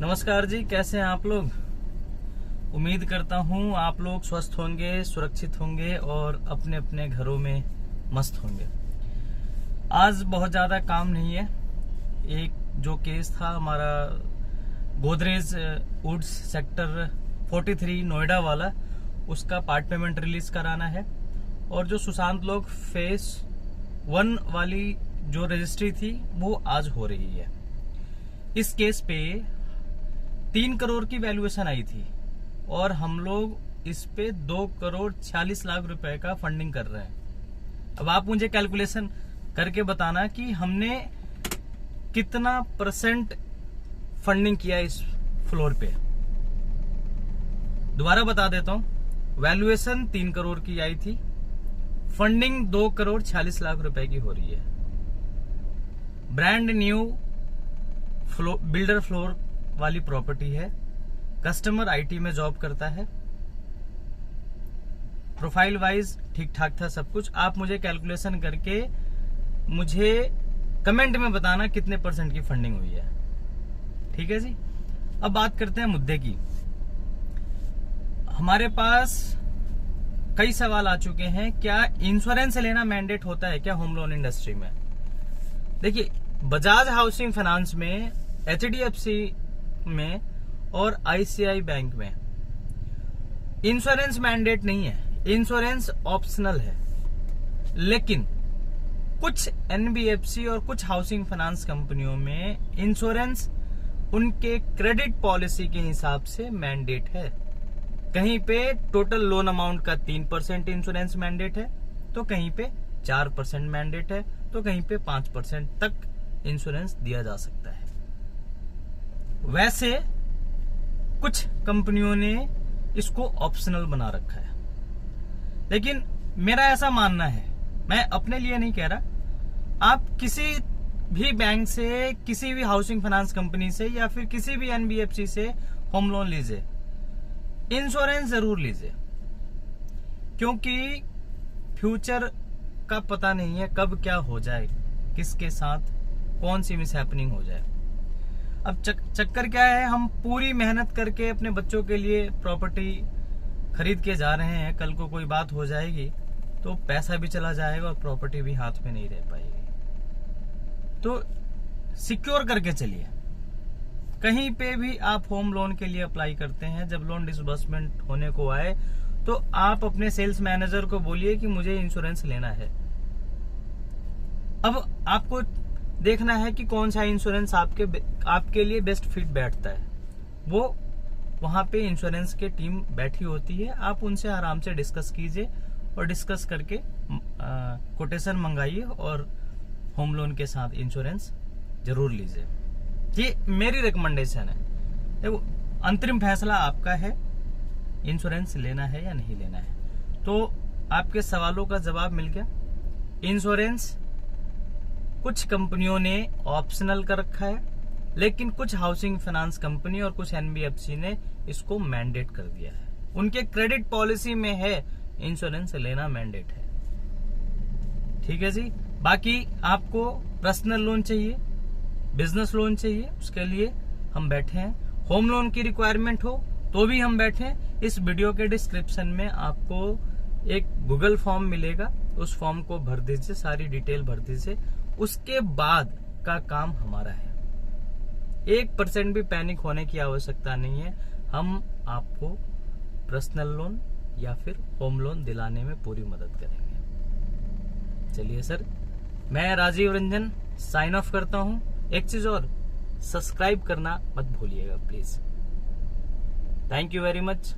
नमस्कार जी, कैसे हैं आप लोग। उम्मीद करता हूं आप लोग स्वस्थ होंगे, सुरक्षित होंगे और अपने अपने घरों में मस्त होंगे। आज बहुत ज़्यादा काम नहीं है। एक जो केस था हमारा गोदरेज वुड्स सेक्टर 43 नोएडा वाला, उसका पार्ट पेमेंट रिलीज कराना है। और जो सुशांत लोग फेस 1 वाली जो रजिस्ट्री थी वो आज हो रही है। इस केस पे 3 करोड़ की वैल्यूएशन आई थी और हम लोग इस पे 2 करोड़ 46 लाख रुपए का फंडिंग कर रहे हैं। अब आप मुझे कैलकुलेशन करके बताना कि हमने कितना परसेंट फंडिंग किया इस फ्लोर पे। दोबारा बता देता हूं, वैल्यूएशन 3 करोड़ की आई थी, फंडिंग 2 करोड़ 46 लाख रुपए की हो रही है। ब्रांड न्यू बिल्डर फ्लोर वाली प्रॉपर्टी है। कस्टमर आईटी में जॉब करता है। प्रोफाइल वाइज ठीक ठाक था सब कुछ। आप मुझे कैलकुलेशन करके मुझे कमेंट में बताना कितने परसेंट की फंडिंग हुई है। ठीक है जी। अब बात करते हैं मुद्दे की। हमारे पास कई सवाल आ चुके हैं, क्या इंश्योरेंस लेना मैंडेट होता है क्या होम लोन इंडस्ट्री में। देखिए, बजाज हाउसिंग फाइनेंस में, एचडीएफसी में और आईसीआई बैंक में इंश्योरेंस मैंडेट नहीं है, इंश्योरेंस ऑप्शनल है। लेकिन कुछ एनबीएफसी और कुछ हाउसिंग फाइनेंस कंपनियों में इंश्योरेंस उनके क्रेडिट पॉलिसी के हिसाब से मैंडेट है। कहीं पे टोटल लोन अमाउंट का 3% इंश्योरेंस मैंडेट है, तो कहीं पे 4% मैंडेट है, तो कहीं पे 5% तक इंश्योरेंस दिया जा सकता है। वैसे कुछ कंपनियों ने इसको ऑप्शनल बना रखा है, लेकिन मेरा ऐसा मानना है, मैं अपने लिए नहीं कह रहा, आप किसी भी बैंक से, किसी भी हाउसिंग फाइनेंस कंपनी से या फिर किसी भी एनबीएफसी से होम लोन लीजिए, इंश्योरेंस जरूर लीजिए। क्योंकि फ्यूचर का पता नहीं है कब क्या हो जाए, किसके साथ कौन सी मिस हैपनिंग हो जाए। अब चक्कर क्या है, हम पूरी मेहनत करके अपने बच्चों के लिए प्रॉपर्टी खरीद के जा रहे हैं, कल को कोई बात हो जाएगी तो पैसा भी चला जाएगा और प्रॉपर्टी भी हाथ में नहीं रह पाएगी। तो सिक्योर करके चलिए। कहीं पे भी आप होम लोन के लिए अप्लाई करते हैं, जब लोन डिसबर्समेंट होने को आए तो आप अपने सेल्स मैनेजर को बोलिए कि मुझे इंश्योरेंस लेना है। अब आपको देखना है कि कौन सा इंश्योरेंस आपके लिए बेस्ट फिट बैठता है। वो वहां पे इंश्योरेंस की टीम बैठी होती है, आप उनसे आराम से डिस्कस कीजिए और डिस्कस करके कोटेशन मंगाइए और होम लोन के साथ इंश्योरेंस जरूर लीजिए। ये मेरी रिकमेंडेशन है। देखो, अंतरिम फैसला आपका है, इंश्योरेंस लेना है या नहीं लेना है। तो आपके सवालों का जवाब मिल गया। इंश्योरेंस कुछ कंपनियों ने ऑप्शनल कर रखा है, लेकिन कुछ हाउसिंग फाइनेंस कंपनी और कुछ एनबीएफसी ने इसको मैंडेट कर दिया है। उनके क्रेडिट पॉलिसी में है इंश्योरेंस लेना मैंडेट है। ठीक है जी। बाकी आपको पर्सनल लोन चाहिए, बिजनेस लोन चाहिए, उसके लिए हम बैठे हैं। होम लोन की रिक्वायरमेंट हो तो भी हम बैठे हैं। इस वीडियो के डिस्क्रिप्शन में आपको एक गूगल फॉर्म मिलेगा, उस फॉर्म को भर दीजिए, सारी डिटेल भर दीजिए। उसके बाद का काम हमारा है। 1% भी पैनिक होने की आवश्यकता नहीं है। हम आपको पर्सनल लोन या फिर होम लोन दिलाने में पूरी मदद करेंगे। चलिए सर, मैं राजीव रंजन साइन ऑफ करता हूं। एक चीज और, सब्सक्राइब करना मत भूलिएगा please. Thank you very much.